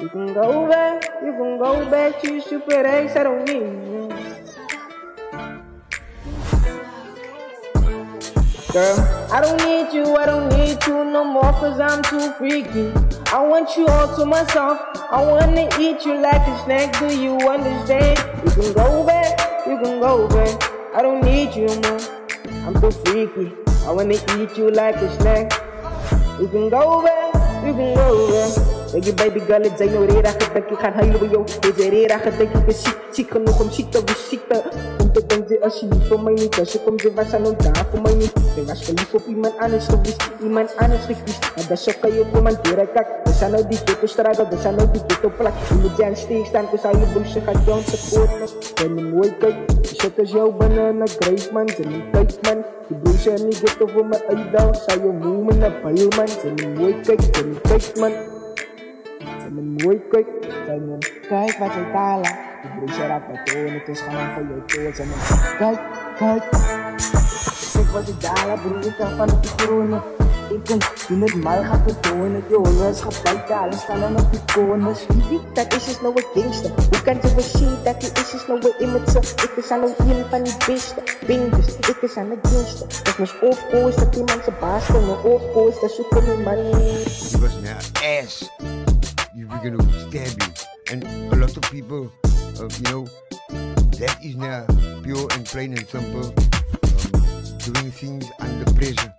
You can go back to your super ex, I don't need you. Girl, I don't need you no more cause I'm too freaky. I want you all to myself, I wanna eat you like a snack, do you understand? You can go back, I don't need you more, I'm too freaky. I wanna eat you like a snack. You can go back. Zeg je baby girl, het zijn nou reden gedenk, ik ga huilen bij jou. Het is reden gedenk, ik ben ziek genoeg om ziek te visiten. Om te denken als je niet voor mij niet was, je komt ze was aan daar voor mij niet. Je was verliefd op iemand anders geweest, Maar dat zo kan je voor mijn deur kijk. We zijn nou die ghetto struggle, we zijn nou die ghetto plak. Je moet je aan steek staan, dus al je bullshit gaat jou supporten. Ben je mooi kijk, je zet als jou binnen een grave man, ze niet kijk man. Die bullshit niet ghetto voor mijn uitdaging, zou je noemen een pijl man. Ze niet mooi kijk, ze niet kijk man. Mooi kijk, kijk wat je daar laat. Die broer raakt met toon, het is gewoon voor je toon. Kijk, kijk wat je daar laat, broer, ik kan van de corona. Ik kan doen het mal, gaat het tonen. Je hollers gaat alles gaan dan op die corners. Dat is nou een gangster. Hoe kan je wel zien dat die is nou een image? Ik is aan een van die beste binders. Ik is aan de gangster. Dat is mijn oorkoos, dat iemand zijn baas kan. Mijn oorkoos, dat zoeken we man. Die was naar ass. We're gonna stab you, and a lot of people, that is now pure and plain and simple, doing things under pressure.